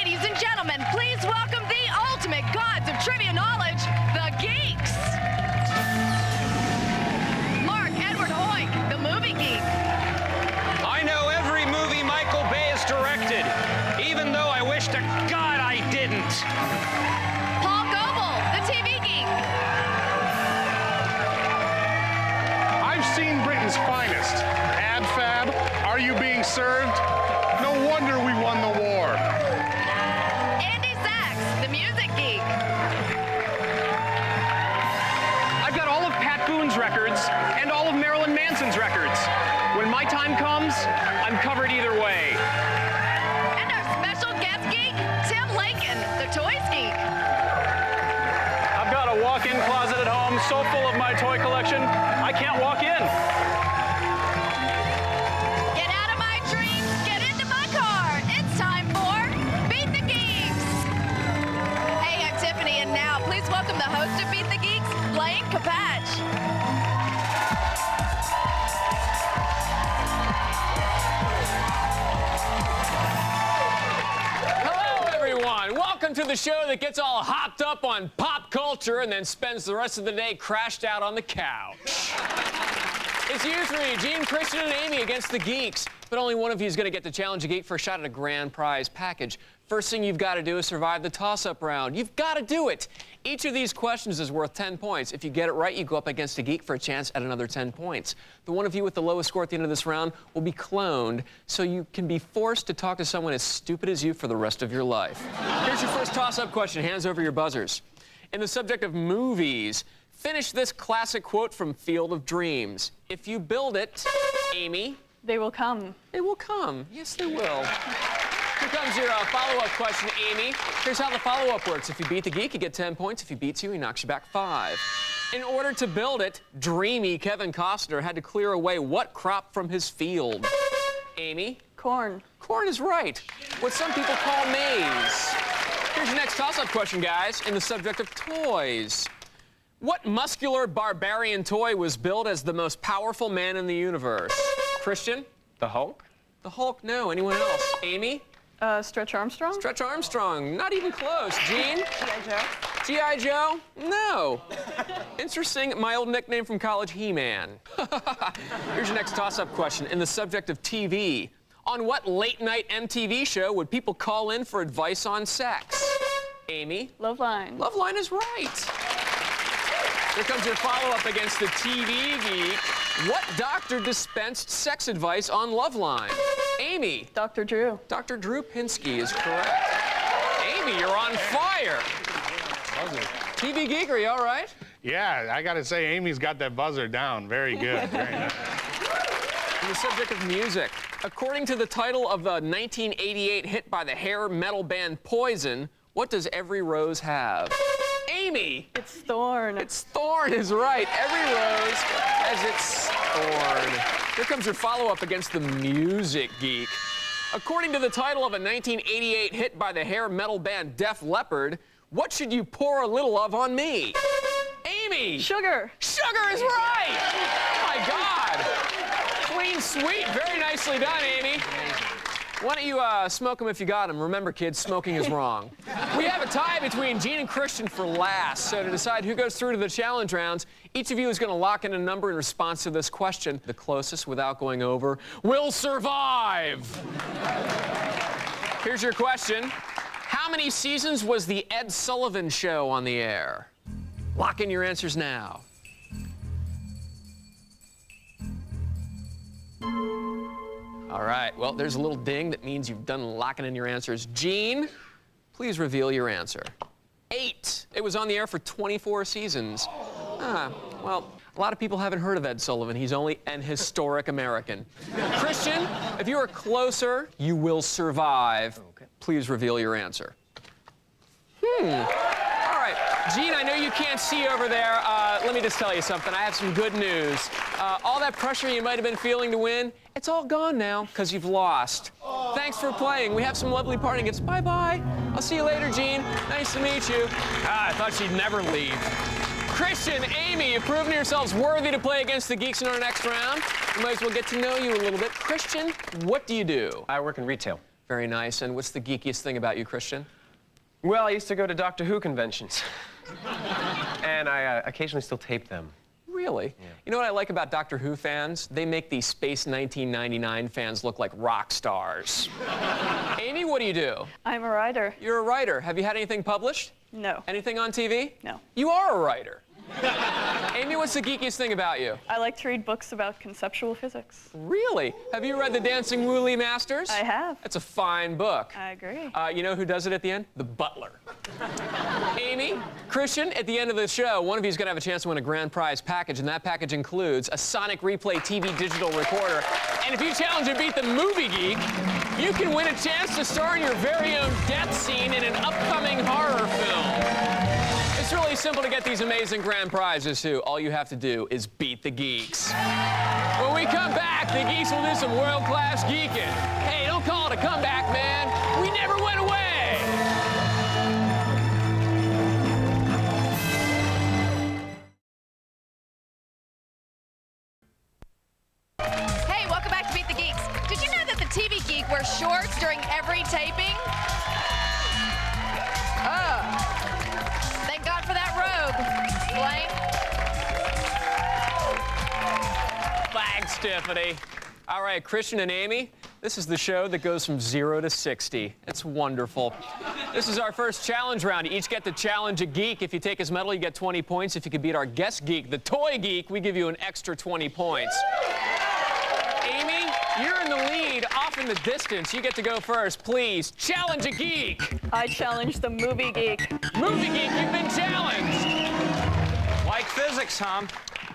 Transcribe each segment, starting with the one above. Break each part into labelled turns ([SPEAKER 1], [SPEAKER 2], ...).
[SPEAKER 1] Ladies and gentlemen, please welcome the ultimate gods of trivia knowledge, the Geeks. Mark Edward Hoyk, the movie geek.
[SPEAKER 2] I know every movie Michael Bay has directed, even though I wish to God I didn't.
[SPEAKER 1] Paul Goebel, the TV geek.
[SPEAKER 3] I've seen Britain's finest. Ad Fab, Are You Being Served? No wonder we won the war.
[SPEAKER 1] Andy Sachs, the music geek.
[SPEAKER 4] I've got all of Pat Boone's records and all of Marilyn Manson's records. When my time comes, I'm covered either way.
[SPEAKER 1] And our special guest geek, Tim Lakin, the toys geek.
[SPEAKER 4] I've got a walk-in closet at home so full of my toy collection, I can't walk in.
[SPEAKER 1] Get out of my dreams, get into my car. It's time for Beat the Geeks. Hey, I'm Tiffany, and now please welcome the host of Beat the Geeks, Blaine Capatch.
[SPEAKER 5] Hello, everyone. Welcome to the show that gets all hopped up on pop culture and then spends the rest of the day crashed out on the couch. It's you three, Gene, Christian, and Amy against the Geeks. But only one of you is going to get to challenge a geek for a shot at a grand prize package. First thing you've got to do is survive the toss-up round. You've got to do it. Each of these questions is worth 10 points. If you get it right, you go up against a geek for a chance at another 10 points. The one of you with the lowest score at the end of this round will be cloned, so you can be forced to talk to someone as stupid as you for the rest of your life. Here's your first toss-up question. Hands over your buzzers. In the subject of movies, finish this classic quote from Field of Dreams. If you build it, Amy...
[SPEAKER 6] They will come.
[SPEAKER 5] They will come. Yes, they will. Here comes your follow-up question, Amy. Here's how the follow-up works. If you beat the geek, you get 10 points. If he beats you, he knocks you back 5. In order to build it, dreamy Kevin Costner had to clear away what crop from his field? Amy?
[SPEAKER 6] Corn.
[SPEAKER 5] Corn is right. What some people call maize. Here's your next toss-up question, guys, in the subject of toys. What muscular barbarian toy was billed as the most powerful man in the universe? Christian?
[SPEAKER 4] The Hulk?
[SPEAKER 5] The Hulk, no. Anyone else? Amy?
[SPEAKER 6] Stretch Armstrong?
[SPEAKER 5] Stretch Armstrong, not even close. Gene?
[SPEAKER 6] G.I. Joe?
[SPEAKER 5] G.I. Joe? No. Interesting, my old nickname from college, He-Man. Here's your next toss-up question in the subject of TV. On what late-night MTV show would people call in for advice on sex? Amy?
[SPEAKER 6] Loveline.
[SPEAKER 5] Loveline is right. Here comes your follow-up against the TV geek. What doctor dispensed sex advice on Loveline? Amy.
[SPEAKER 6] Dr. Drew.
[SPEAKER 5] Dr. Drew Pinsky is correct. Amy, you're on fire. TV geek, are you all right?
[SPEAKER 3] Yeah, I gotta say, Amy's got that buzzer down. Very good. Very nice.
[SPEAKER 5] On the subject of music, according to the title of the 1988 hit by the hair metal band Poison, what does Every Rose have? Amy!
[SPEAKER 6] It's Thorn.
[SPEAKER 5] It's Thorn is right. Every rose has its thorn. Here comes your follow-up against the music geek. According to the title of a 1988 hit by the hair metal band Def Leppard, what should you pour a little of on me? Amy!
[SPEAKER 6] Sugar.
[SPEAKER 5] Sugar is right! Oh my God! Clean sweep. Very nicely done, Amy. Why don't you smoke them if you got them? Remember, kids, smoking is wrong. We have a tie between Gene and Christian for last. So to decide who goes through to the challenge rounds, each of you is going to lock in a number in response to this question. The closest without going over will survive. Here's your question. How many seasons was the Ed Sullivan Show on the air? Lock in your answers now. All right, well, there's a little ding that means you've done locking in your answers. Gene, please reveal your answer. 8. It was on the air for 24 seasons. Well, a lot of people haven't heard of Ed Sullivan. He's only an historic American. Christian, if you are closer, you will survive. Okay. Please reveal your answer. All right, Gene, I know you can't see over there. Let me just tell you something. I have some good news. All that pressure you might have been feeling to win, it's all gone now because you've lost. Thanks for playing. We have some lovely parting gifts. Bye-bye. I'll see you later, Gene. Nice to meet you. I thought she'd never leave. Christian, Amy, you've proven yourselves worthy to play against the Geeks in our next round. We might as well get to know you a little bit. Christian, what do you do?
[SPEAKER 2] I work in retail.
[SPEAKER 5] Very nice. And what's the geekiest thing about you, Christian?
[SPEAKER 7] Well, I used to go to Doctor Who conventions. And I occasionally still tape them.
[SPEAKER 5] Really?
[SPEAKER 7] Yeah.
[SPEAKER 5] You know what I like about Doctor Who fans? They make these Space 1999 fans look like rock stars. Amy, what do you do?
[SPEAKER 6] I'm a writer.
[SPEAKER 5] You're a writer. Have you had anything published?
[SPEAKER 6] No.
[SPEAKER 5] Anything on TV?
[SPEAKER 6] No.
[SPEAKER 5] You are a writer. Amy, what's the geekiest thing about you?
[SPEAKER 6] I like to read books about conceptual physics.
[SPEAKER 5] Really? Have you read The Dancing Woolly Masters?
[SPEAKER 6] I have.
[SPEAKER 5] That's a fine book.
[SPEAKER 6] I agree.
[SPEAKER 5] You know who does it at the end? The butler. Amy, Christian, at the end of the show, one of you is going to have a chance to win a grand prize package, and that package includes a Sonic Replay TV digital recorder. And if you challenge and beat the Movie Geek, you can win a chance to star in your very own death scene in an upcoming horror film. It's really simple to get these amazing grand prizes, too. All you have to do is beat the Geeks. When we come back, the Geeks will do some world-class geeking. Hey, don't call it a comeback, man. We never went away.
[SPEAKER 1] Hey, welcome back to Beat the Geeks. Did you know that the TV Geek wears shorts during every taping? Oh. Thank God for that robe. Blank.
[SPEAKER 5] Thanks, Tiffany. All right, Christian and Amy, this is the show that goes from 0 to 60. It's wonderful. This is our first challenge round. You each get to challenge a geek. If you take his medal, you get 20 points. If you can beat our guest geek, the toy geek, we give you an extra 20 points. Amy, you're in the lead, off in the distance. You get to go first. Please, challenge a geek.
[SPEAKER 6] I challenge the Movie Geek.
[SPEAKER 5] Movie geek, you've been challenged.
[SPEAKER 2] Like physics, huh?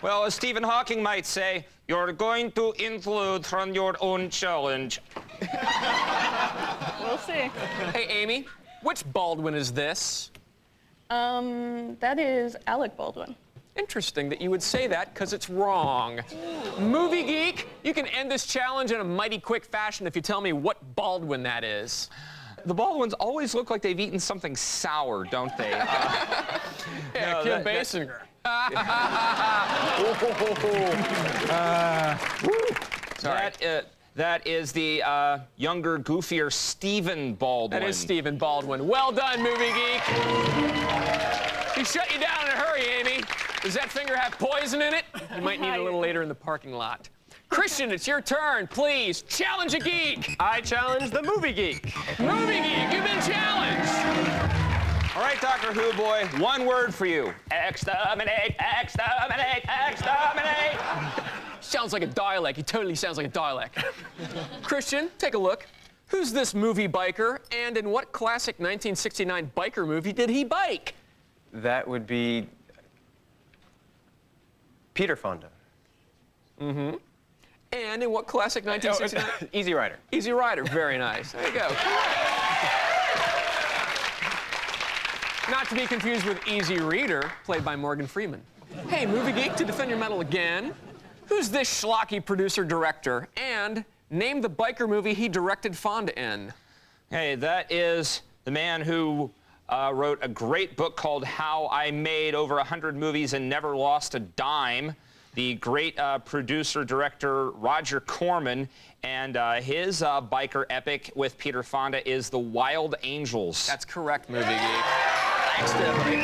[SPEAKER 2] Well, as Stephen Hawking might say, you're going to include from your own challenge.
[SPEAKER 6] We'll see.
[SPEAKER 5] Hey, Amy, which Baldwin is this?
[SPEAKER 6] That is Alec Baldwin.
[SPEAKER 5] Interesting that you would say that, because it's wrong. Movie geek, you can end this challenge in a mighty quick fashion if you tell me what Baldwin that is.
[SPEAKER 2] The Baldwins always look like they've eaten something sour, don't they?
[SPEAKER 5] Yeah, Kim Basinger. Sorry.
[SPEAKER 2] That is the younger, goofier Stephen Baldwin.
[SPEAKER 5] That is Stephen Baldwin. Well done, Movie Geek. He shut you down in a hurry, Amy. Does that finger have poison in it? You might need it a little later in the parking lot. Christian, it's your turn. Please, challenge a geek.
[SPEAKER 7] I challenge the Movie Geek.
[SPEAKER 5] Movie Geek, you've been challenged.
[SPEAKER 2] All right, Doctor Who boy, one word for you. Exterminate, exterminate, exterminate.
[SPEAKER 5] Sounds like a dialect. He totally sounds like a dialect. Christian, take a look. Who's this movie biker, and in what classic 1969 biker movie did he bike?
[SPEAKER 7] That would be Peter Fonda.
[SPEAKER 5] Mm-hmm. And in what classic 1969?
[SPEAKER 7] Easy Rider.
[SPEAKER 5] Easy Rider. Very nice. There you go. Not to be confused with Easy Reader, played by Morgan Freeman. Hey, Movie Geek, to defend your medal again, who's this schlocky producer-director? And name the biker movie he directed Fonda in.
[SPEAKER 2] Hey, that is the man who wrote a great book called How I Made Over 100 Movies and Never Lost a Dime. The great producer-director Roger Corman, and his biker epic with Peter Fonda is The Wild Angels.
[SPEAKER 5] That's correct, Movie Geek. Thanks, Tiffany.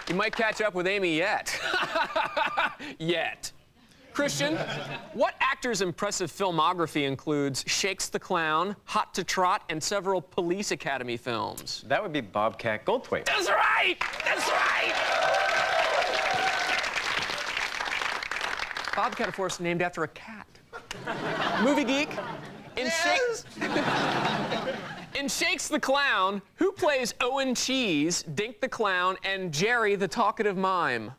[SPEAKER 5] You might catch up with Amy yet. Yet. Christian, what actor's impressive filmography includes Shakes the Clown, Hot to Trot, and several Police Academy films?
[SPEAKER 7] That would be Bobcat Goldthwait.
[SPEAKER 5] That's right! That's right! Bobcat, of course, named after a cat. Movie Geek, in in Shakes the Clown, who plays Owen Cheese, Dink the Clown, and Jerry the Talkative Mime?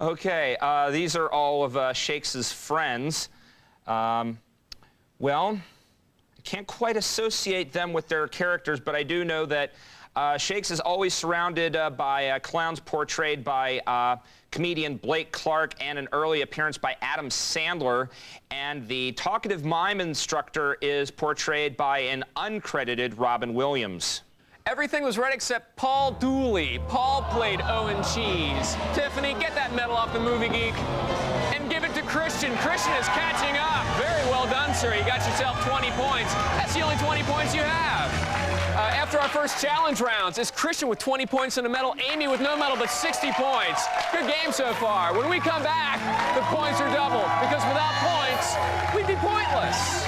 [SPEAKER 2] Okay, these are all of Shakes's friends. Well, I can't quite associate them with their characters, but I do know that Shakes is always surrounded by clowns portrayed by comedian Blake Clark and an early appearance by Adam Sandler. And the talkative mime instructor is portrayed by an uncredited Robin Williams.
[SPEAKER 5] Everything was right except Paul Dooley. Paul played Owen Cheese. Tiffany, get that medal off the Movie Geek and give it to Christian. Christian is catching up. Very well done, sir. You got yourself 20 points. That's the only 20 points you have. After our first challenge rounds, it's Christian with 20 points and a medal, Amy with no medal but 60 points. Good game so far. When we come back, the points are doubled, because without points, we'd be pointless.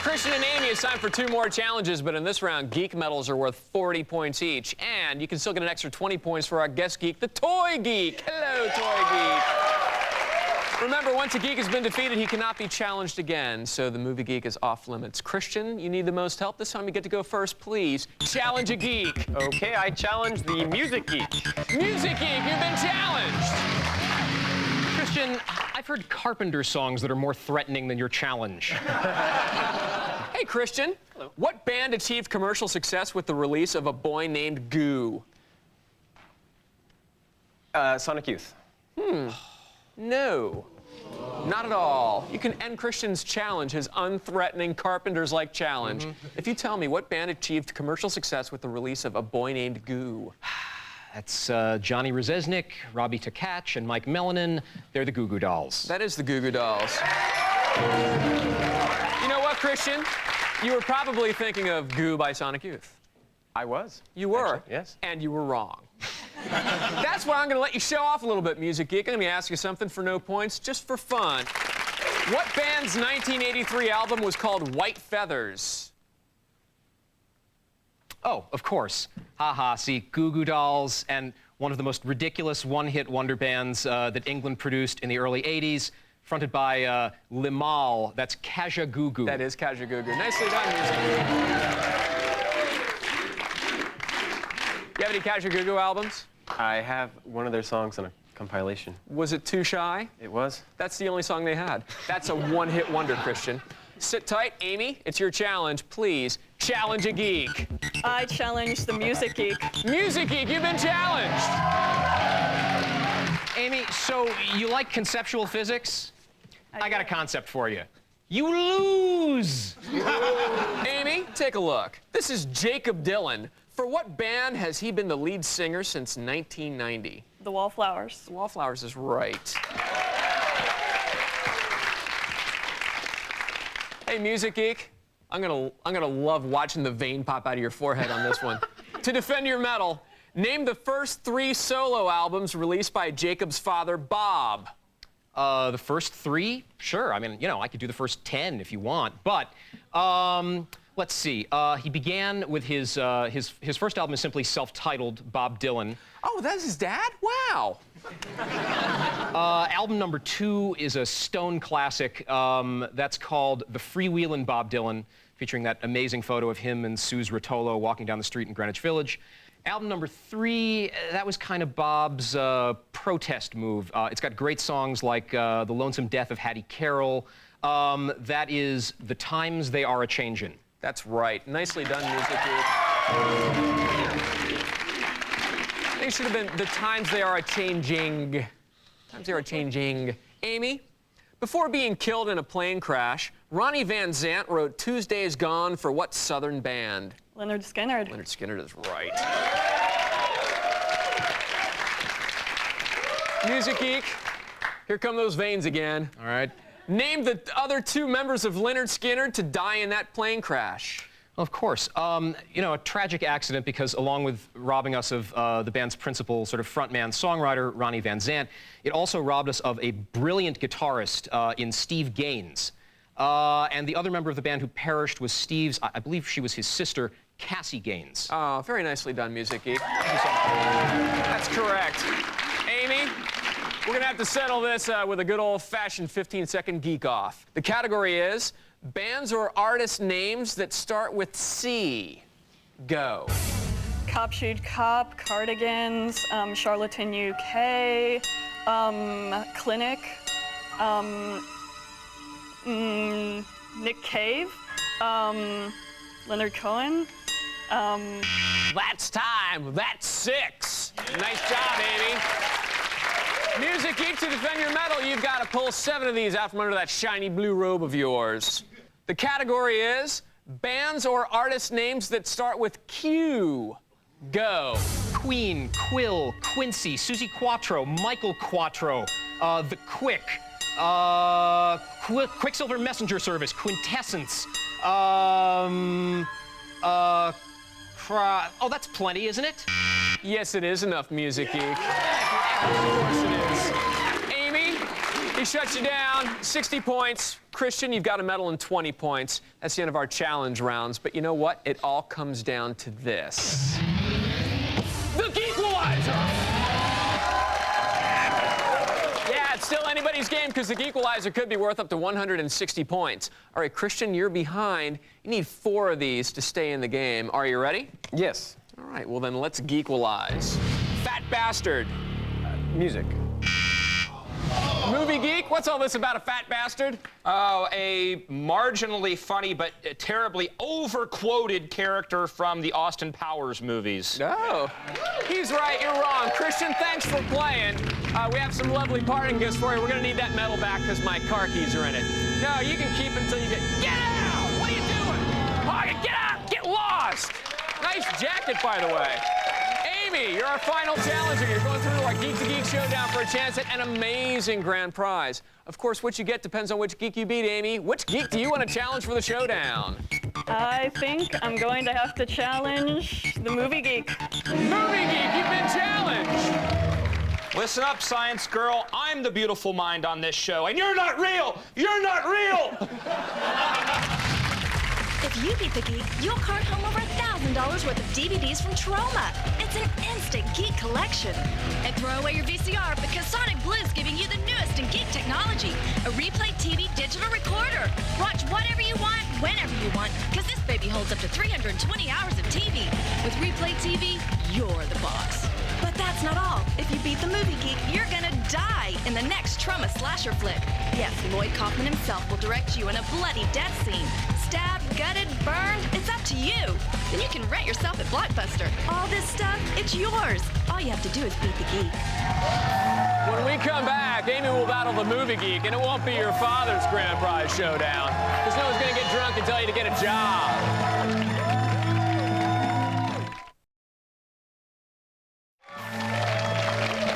[SPEAKER 5] Christian and Amy, it's time for 2 more challenges, but in this round, Geek medals are worth 40 points each, and you can still get an extra 20 points for our guest geek, the Toy Geek. Hello, Toy Geek. Remember, once a geek has been defeated, he cannot be challenged again, so the movie geek is off limits. Christian, you need the most help. This time you get to go first. Please challenge a geek.
[SPEAKER 7] Okay, I challenge the music geek.
[SPEAKER 5] Music geek, you've been challenged.
[SPEAKER 8] Christian, I've heard Carpenter songs that are more threatening than your challenge.
[SPEAKER 5] Hey, Christian. Hello. What band achieved commercial success with the release of A Boy Named Goo?
[SPEAKER 7] Sonic Youth.
[SPEAKER 5] No. Not at all. You can end Christian's challenge, his unthreatening Carpenters-like challenge, if you tell me what band achieved commercial success with the release of A Boy Named Goo.
[SPEAKER 8] That's Johnny Rzeznik, Robbie Tkach, and Mike Melanin. They're the Goo Goo Dolls.
[SPEAKER 5] That is the Goo Goo Dolls. You know what, Christian? You were probably thinking of Goo by Sonic Youth.
[SPEAKER 7] I was.
[SPEAKER 5] You were?
[SPEAKER 7] Actually, yes.
[SPEAKER 5] And you were wrong. That's why I'm going to let you show off a little bit, Music Geek. I'm going to ask you something for no points, just for fun. What band's 1983 album was called White Feathers?
[SPEAKER 8] Oh, of course. Ha-ha, see, Goo Goo Dolls, and one of the most ridiculous one-hit wonder bands that England produced in the early 80s, fronted by Limahl. That's Kaja Goo Goo.
[SPEAKER 5] That is Kaja Goo Goo. Nicely done, Music. You have any Kaja Goo Goo albums?
[SPEAKER 7] I have one of their songs on a compilation.
[SPEAKER 5] Was it Too Shy?
[SPEAKER 7] It was.
[SPEAKER 5] That's the only song they had. That's a one-hit wonder, Christian. Sit tight, Amy. It's your challenge. Please challenge a geek.
[SPEAKER 6] I challenge the music geek.
[SPEAKER 5] Music geek, you've been challenged.
[SPEAKER 8] Amy, so you like conceptual physics? I got a concept for you. You lose!
[SPEAKER 5] Amy, take a look. This is Jacob Dylan. For what band has he been the lead singer since 1990?
[SPEAKER 6] The Wallflowers.
[SPEAKER 5] The Wallflowers is right. Hey, Music Geek, I'm gonna love watching the vein pop out of your forehead on this one. To defend your medal, name the first 3 solo albums released by Jacob's father, Bob.
[SPEAKER 8] The first 3? Sure. I mean, you know, I could do the first 10 if you want. But let's see. He began with his first album is simply self-titled Bob Dylan.
[SPEAKER 5] Oh, that's his dad? Wow.
[SPEAKER 8] Album number 2 is a Stone classic. That's called The Freewheelin' Bob Dylan, featuring that amazing photo of him and Suze Rotolo walking down the street in Greenwich Village. Album number 3, that was kind of Bob's protest move. It's got great songs like The Lonesome Death of Hattie Carroll. That is The Times They Are A-Changin'.
[SPEAKER 5] That's right. Nicely done, Music Geek. I think it should have been The Times They Are A-Changing. Times They Are A-Changing. Amy, before being killed in a plane crash, Ronnie Van Zant wrote Tuesday's Gone for what Southern band?
[SPEAKER 6] Lynyrd Skynyrd.
[SPEAKER 5] Lynyrd Skynyrd is right. Music Geek, here come those veins again.
[SPEAKER 8] All right.
[SPEAKER 5] Name the other 2 members of Lynyrd Skynyrd to die in that plane crash.
[SPEAKER 8] Well, of course. You know, a tragic accident because along with robbing us of the band's principal sort of frontman-songwriter, Ronnie Van Zant, it also robbed us of a brilliant guitarist in Steve Gaines. And the other member of the band who perished was Steve's, I believe she was his sister, Cassie Gaines.
[SPEAKER 5] Oh, very nicely done, Music Geek. That's correct. Amy, we're going to have to settle this with a good old-fashioned 15-second geek-off. The category is bands or artist names that start with C. Go.
[SPEAKER 6] Cop Shoot Cop, Cardigans, Charlatan UK, Clinic, Nick Cave, Leonard Cohen.
[SPEAKER 5] That's time. That's 6. Nice job, Amy. Music Geek, to defend your medal, you've got to pull 7 of these out from under that shiny blue robe of yours. The category is Bands or artist names that start with Q. Go.
[SPEAKER 8] Queen, Quill, Quincy, Susie Quattro, Michael Quattro, The Quick, Quicksilver Messenger Service, Quintessence, oh, that's plenty, isn't it?
[SPEAKER 5] Yes, it is enough, Music Geek. Of course it is. Amy, he shuts you down. 60 points. Christian, you've got a medal and 20 points. That's the end of our challenge rounds. But you know what? It all comes down to this. The Geekwalizer! Yeah, it's still anybody's game because the Geekwalizer could be worth up to 160 points. All right, Christian, you're behind. You need 4 of these to stay in the game. Are you ready?
[SPEAKER 7] Yes.
[SPEAKER 5] All right, well then let's Geekwalize. Fat bastard.
[SPEAKER 7] Music.
[SPEAKER 5] Movie geek, what's all this about a fat bastard?
[SPEAKER 2] Oh, a marginally funny but terribly over-quoted character from the Austin Powers movies.
[SPEAKER 5] No. He's right, you're wrong. Christian, thanks for playing. We have some lovely parting gifts for you. We're gonna need that medal back because my car keys are in it. No, you can keep it until you get out! What are you doing? Oh, get out! Get lost! Nice jacket, by the way. Amy, you're our final challenger. You're going through our Geek to Geek showdown for a chance at an amazing grand prize. Of course, what you get depends on which geek you beat, Amy. Which geek do you want to challenge for the showdown?
[SPEAKER 6] I think I'm going to have to challenge the movie geek.
[SPEAKER 5] Movie geek, you've been challenged.
[SPEAKER 2] Listen up, science girl. I'm the beautiful mind on this show, and you're not real! You're not real!
[SPEAKER 1] If you beat the geek, you'll cart home over $1,000 worth of DVDs from Troma. It's an instant geek collection. And throw away your VCR because Sonic Blue's giving you the newest in geek technology. A replay TV digital recorder. Watch whatever you want, whenever you want, because this baby holds up to 320 hours of TV. With Replay TV, you're the boss. But that's not all. If you beat the movie geek, you're gonna die in the next Troma slasher flick. Yes, Lloyd Kaufman himself will direct you in a bloody death scene. Stabbed, gutted, burned, it's up to you. Then you can rent yourself at Blockbuster. All this stuff, it's yours. All you have to do is beat the geek.
[SPEAKER 5] When we come back, Amy will battle the movie geek, and it won't be your father's grand prize showdown, because no one's gonna get drunk and tell you to get a job.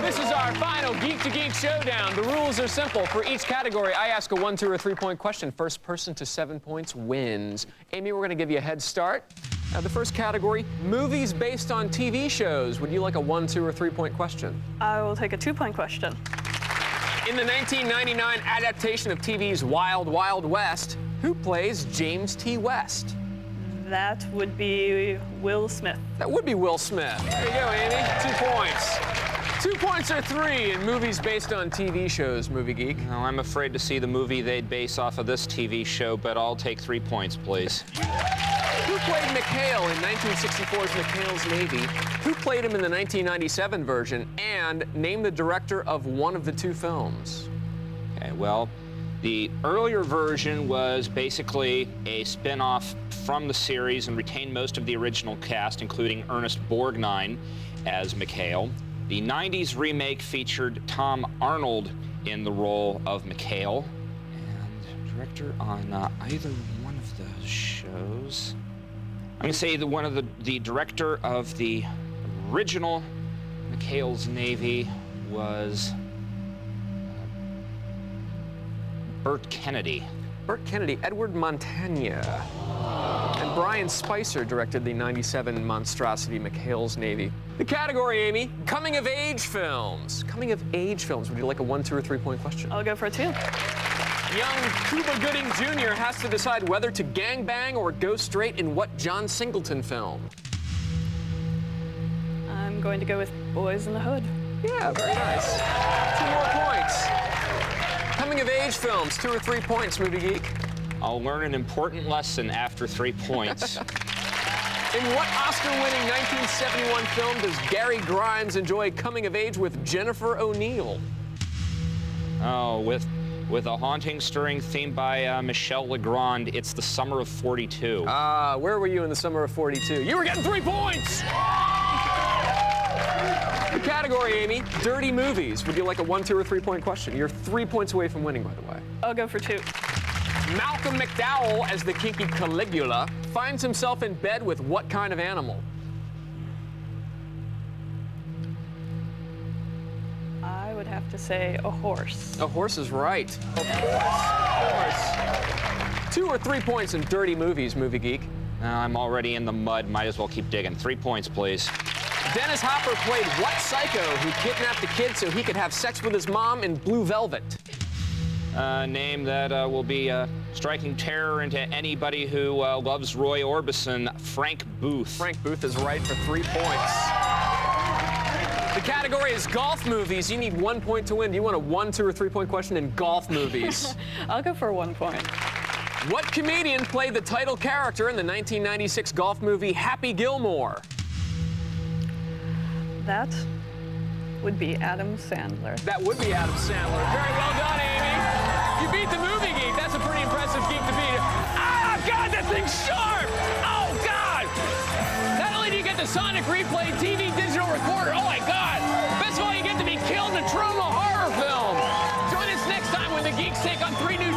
[SPEAKER 5] This is our final Geek to Geek showdown. The rules are simple. For each category, I ask a 1, 2, or 3-point question. First person to 7 points wins. Amy, we're going to give you a head start. The first category, movies based on TV shows. Would you like a 1, 2, or 3-point question?
[SPEAKER 6] I will take a 2-point question.
[SPEAKER 5] In the 1999 adaptation of TV's Wild Wild West, who plays James T. West?
[SPEAKER 6] That would be Will Smith.
[SPEAKER 5] That would be Will Smith. There you go, Amy. 2 points. 2 points or 3 in movies based on TV shows, Movie Geek.
[SPEAKER 2] No, I'm afraid to see the movie they'd base off of this TV show, but I'll take 3 points, please.
[SPEAKER 5] Who played McHale in 1964's McHale's Navy? Who played him in the 1997 version? And name the director of one of the 2 films.
[SPEAKER 2] Okay, well, the earlier version was basically a spin-off from the series and retained most of the original cast, including Ernest Borgnine as McHale. The 90s remake featured Tom Arnold in the role of McHale. And director on either one of those shows. I'm going to say the director of the original McHale's Navy was Burt Kennedy.
[SPEAKER 5] Burt Kennedy, Edward Montagna. And Brian Spicer directed the 97 monstrosity McHale's Navy. The category, Amy, coming-of-age films. Coming-of-age films. Would you like a 1, 2, or 3-point question?
[SPEAKER 6] I'll go for a 2.
[SPEAKER 5] Young Cuba Gooding Jr. has to decide whether to gangbang or go straight in what John Singleton film?
[SPEAKER 6] I'm going to go with Boys in the Hood.
[SPEAKER 5] Yeah, very nice. 2 more points. Coming-of-age films, 2 or 3 points, Movie Geek.
[SPEAKER 2] I'll learn an important lesson after 3 points.
[SPEAKER 5] In what Oscar-winning 1971 film does Gary Grimes enjoy coming of age with Jennifer O'Neill?
[SPEAKER 2] Oh, with a haunting, stirring theme by Michel Legrand, it's The Summer of 42.
[SPEAKER 5] Where were you in The Summer of 42? You were getting 3 points! The category, Amy, dirty movies. Would you like a 1, 2, or 3-point question? You're 3 points away from winning, by the way.
[SPEAKER 6] I'll go for 2.
[SPEAKER 5] Malcolm McDowell, as the kinky Caligula, finds himself in bed with what kind of animal?
[SPEAKER 6] I would have to say a horse.
[SPEAKER 5] A horse is right. Of course. 2 or 3 points in dirty movies, Movie Geek.
[SPEAKER 2] I'm already in the mud. Might as well keep digging. 3 points, please.
[SPEAKER 5] Dennis Hopper played what psycho who kidnapped a kid so he could have sex with his mom in Blue Velvet?
[SPEAKER 2] Name that will be striking terror into anybody who loves Roy Orbison. Frank Booth.
[SPEAKER 5] Frank Booth is right for 3 points. The category is golf movies. You need 1 point to win. Do you want a 1, 2, or 3 point question in golf movies?
[SPEAKER 6] I'll go for 1 point.
[SPEAKER 5] What comedian played the title character in the 1996 golf movie Happy Gilmore?
[SPEAKER 6] That would be Adam Sandler.
[SPEAKER 5] That would be Adam Sandler. Very well done, Amy. You beat the Movie Geek. That's a pretty impressive geek to beat. Ah, God, that thing's sharp! Oh, God! Not only do you get the Sonic Replay TV digital recorder, oh, my God! Best of all, you get to be killed in a Troma horror film. Join us next time when the Geeks take on 3 new